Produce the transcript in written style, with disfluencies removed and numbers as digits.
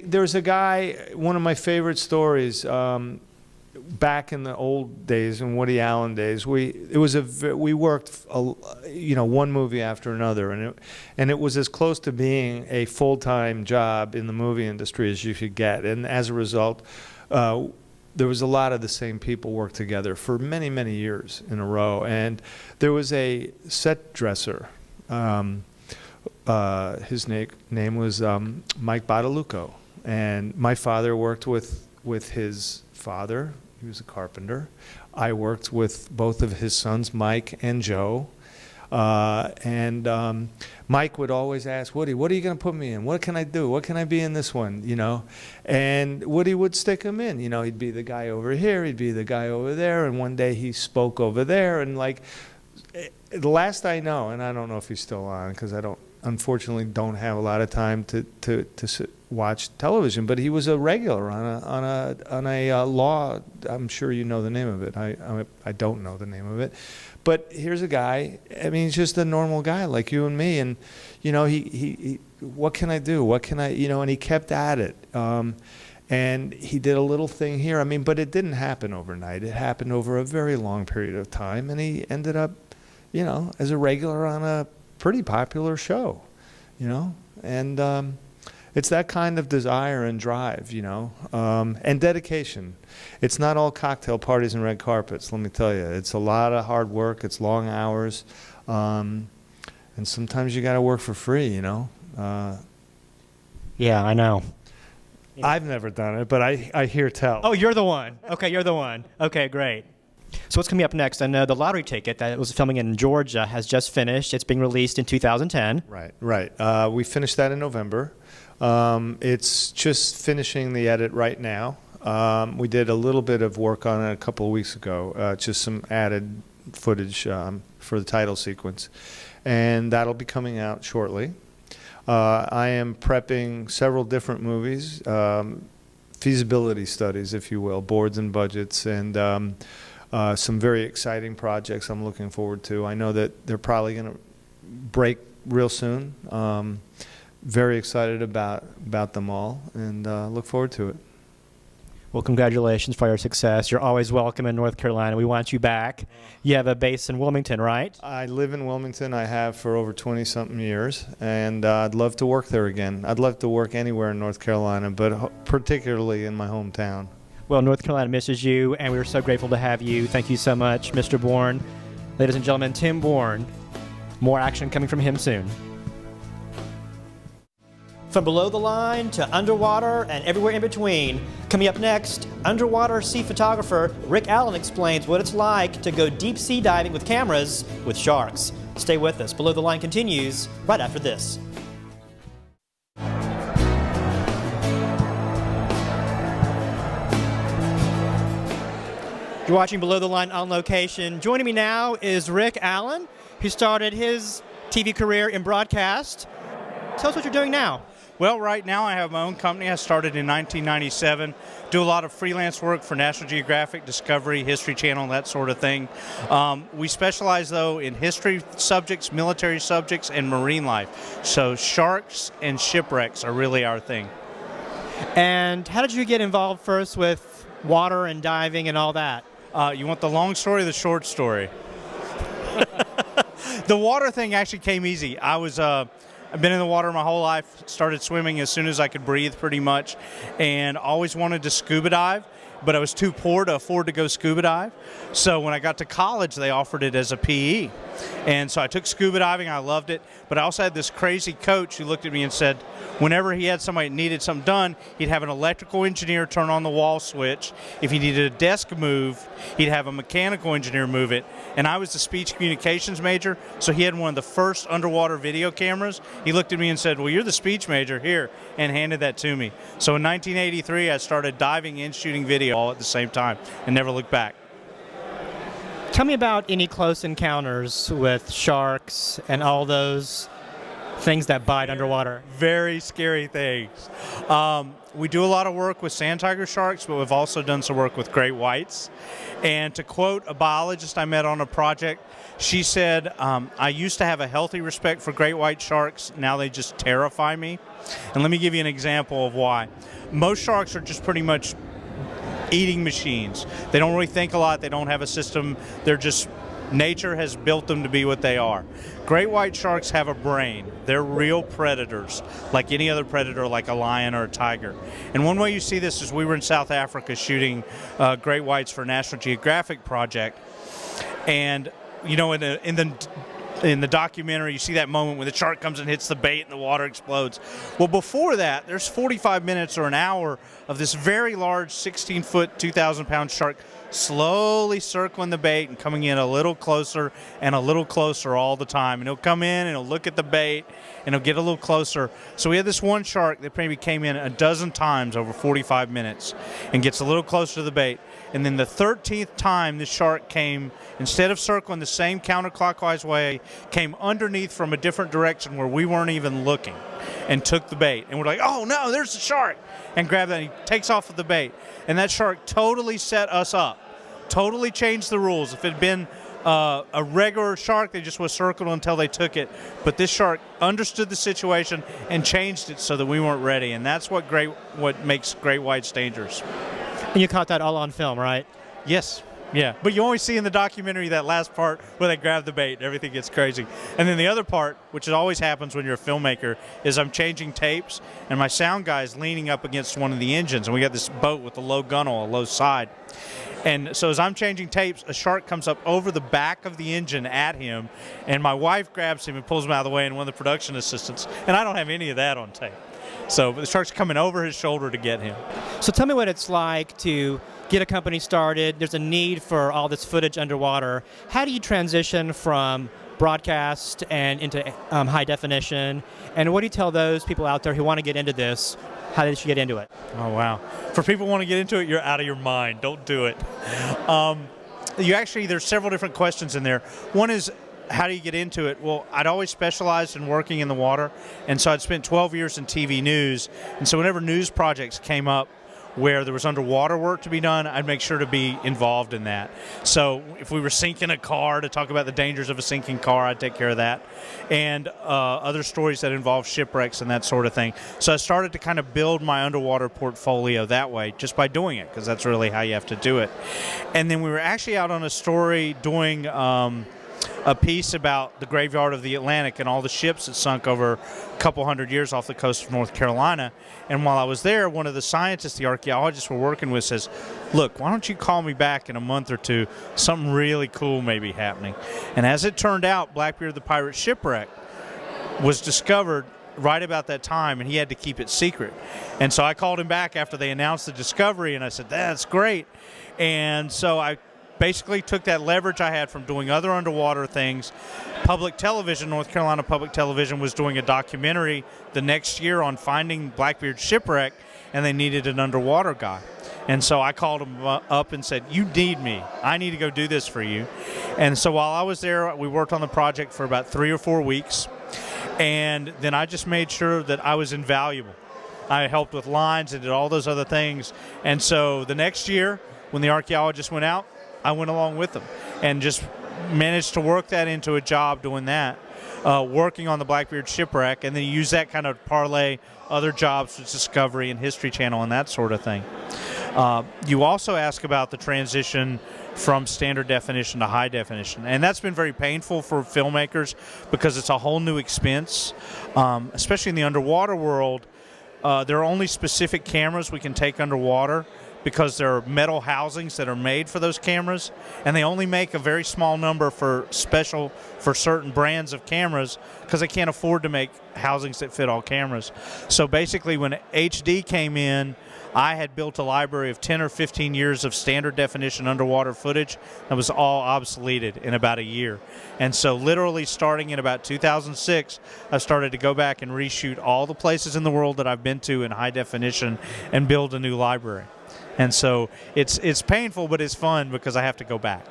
There's a guy, one of my favorite stories, back in the old days, in Woody Allen days, we worked, one movie after another, and it was as close to being a full-time job in the movie industry as you could get. And as a result, there was a lot of the same people worked together for many, many years in a row. And there was a set dresser. His name was Mike Bottalucco. And my father worked with his father. He was a carpenter. I worked with both of his sons, Mike and Joe. And Mike would always ask, Woody, what are you going to put me in? What can I do? What can I be in this one? And Woody would stick him in. He'd be the guy over here, he'd be the guy over there, and one day he spoke over there. And the last I know, and I don't know if he's still on because unfortunately don't have a lot of time to watch television, but he was a regular on a law. I'm sure you know the name of it. I don't know the name of it. But here's a guy, he's just a normal guy like you and me, and he what can I do? What can I, and he kept at it. And he did a little thing here. But it didn't happen overnight. It happened over a very long period of time, and he ended up, as a regular on a pretty popular show, and it's that kind of desire and drive, and dedication. It's not all cocktail parties and red carpets, let me tell you. It's a lot of hard work. It's long hours, and sometimes you got to work for free, Yeah, I know. I've never done it, but I hear tell. Oh, you're the one. Okay, you're the one. Okay, great. So what's coming up next? I know the lottery ticket that was filming in Georgia has just finished. It's being released in 2010. Right. We finished that in November. It's just finishing the edit right now. We did a little bit of work on it a couple of weeks ago, just some added footage for the title sequence. And that'll be coming out shortly. I am prepping several different movies, feasibility studies, if you will, boards and budgets, and some very exciting projects I'm looking forward to. I know that they're probably going to break real soon. Very excited about them all, and look forward to it. Well, congratulations for your success. You're always welcome in North Carolina. We want you back. You have a base in Wilmington, right? I live in Wilmington. I have for over 20-something years, and I'd love to work there again. I'd love to work anywhere in North Carolina, but particularly in my hometown. Well, North Carolina misses you, and we are so grateful to have you. Thank you so much, Mr. Bourne. Ladies and gentlemen, Tim Bourne. More action coming from him soon. From below the line to underwater and everywhere in between. Coming up next, underwater sea photographer Rick Allen explains what it's like to go deep sea diving with cameras with sharks. Stay with us. Below the Line continues right after this. You're watching Below the Line on location. Joining me now is Rick Allen, who started his TV career in broadcast. Tell us what you're doing now. Well, right now I have my own company. I started in 1997. Do a lot of freelance work for National Geographic, Discovery, History Channel, that sort of thing. We specialize, though, in history subjects, military subjects, and marine life. So sharks and shipwrecks are really our thing. And how did you get involved first with water and diving and all that? You want the long story or the short story? The water thing actually came easy. I've been in the water my whole life, started swimming as soon as I could breathe pretty much, and always wanted to scuba dive, but I was too poor to afford to go scuba dive. So when I got to college, they offered it as a PE. And so I took scuba diving, I loved it, but I also had this crazy coach who looked at me and said, whenever he had somebody that needed something done, he'd have an electrical engineer turn on the wall switch. If he needed a desk moved, he'd have a mechanical engineer move it. And I was the speech communications major, so he had one of the first underwater video cameras. He looked at me and said, well, you're the speech major, here, and handed that to me. So in 1983, I started diving and shooting video all at the same time and never looked back. Tell me about any close encounters with sharks and all those things that bite underwater. Very scary things. We do a lot of work with sand tiger sharks, but we've also done some work with great whites. And to quote a biologist I met on a project, she said, I used to have a healthy respect for great white sharks. Now they just terrify me. And let me give you an example of why. Most sharks are just pretty much eating machines. They don't really think a lot. They don't have a system. They're just, nature has built them to be what they are. Great white sharks have a brain. They're real predators, like any other predator, like a lion or a tiger. And one way you see this is we were in South Africa shooting great whites for a National Geographic project. And, you know, in the documentary, you see that moment when the shark comes and hits the bait and the water explodes. Well, before that, there's 45 minutes or an hour of this very large 16-foot, 2,000-pound shark slowly circling the bait and coming in a little closer and a little closer all the time. And he'll come in and he'll look at the bait and he'll get a little closer. So we had this one shark that maybe came in a dozen times over 45 minutes and gets a little closer to the bait. And then the 13th time the shark came, instead of circling the same counterclockwise way, came underneath from a different direction where we weren't even looking and took the bait. And we're like, oh no, there's the shark. And grab that and he takes off with the bait. And that shark totally set us up, totally changed the rules. If it had been a regular shark, they just was circled until they took it. But this shark understood the situation and changed it so that we weren't ready. And that's what makes great whites dangerous. And you caught that all on film, right? Yes. Yeah. But you always see in the documentary that last part where they grab the bait and everything gets crazy. And then the other part, which always happens when you're a filmmaker, is I'm changing tapes and my sound guy is leaning up against one of the engines. And we got this boat with a low gunnel, a low side. And so as I'm changing tapes, a shark comes up over the back of the engine at him, and my wife grabs him and pulls him out of the way, and one of the production assistants, and I don't have any of that on tape. So the shark's coming over his shoulder to get him. So tell me what it's like to get a company started. There's a need for all this footage underwater. How do you transition from broadcast and into high definition? And what do you tell those people out there who want to get into this, how they should get into it? Oh, wow. For people who want to get into it, you're out of your mind. Don't do it. There's several different questions in there. One is, how do you get into it? Well, I'd always specialized in working in the water, and so I'd spent 12 years in TV news. And so whenever news projects came up where there was underwater work to be done, I'd make sure to be involved in that. So if we were sinking a car, to talk about the dangers of a sinking car, I'd take care of that. And other stories that involve shipwrecks and that sort of thing. So I started to kind of build my underwater portfolio that way, just by doing it, because that's really how you have to do it. And then we were actually out on a story doing a piece about the graveyard of the Atlantic and all the ships that sunk over a couple hundred years off the coast of North Carolina. And while I was there, one of the scientists, the archaeologists we're working with, says, look, why don't you call me back in a month or two? Something really cool may be happening. And as it turned out, Blackbeard the pirate shipwreck was discovered right about that time, and he had to keep it secret. And so I called him back after they announced the discovery, and I said, that's great. And so I basically took that leverage I had from doing other underwater things. Public television, North Carolina Public Television, was doing a documentary the next year on finding Blackbeard's shipwreck, and they needed an underwater guy. And so I called him up and said, you need me. I need to go do this for you. And so while I was there, we worked on the project for about 3 or 4 weeks, and then I just made sure that I was invaluable. I helped with lines and did all those other things. And so the next year, when the archaeologists went out, I went along with them and just managed to work that into a job doing that, working on the Blackbeard shipwreck, and then use that kind of parlay other jobs with Discovery and History Channel and that sort of thing. You also ask about the transition from standard definition to high definition, and that's been very painful for filmmakers because it's a whole new expense, especially in the underwater world. There are only specific cameras we can take underwater, because there are metal housings that are made for those cameras, and they only make a very small number for certain brands of cameras because they can't afford to make housings that fit all cameras. So basically when HD came in, I had built a library of 10 or 15 years of standard definition underwater footage that was all obsoleted in about a year. And so literally starting in about 2006, I started to go back and reshoot all the places in the world that I've been to in high definition and build a new library. And so it's painful, but it's fun because I have to go back.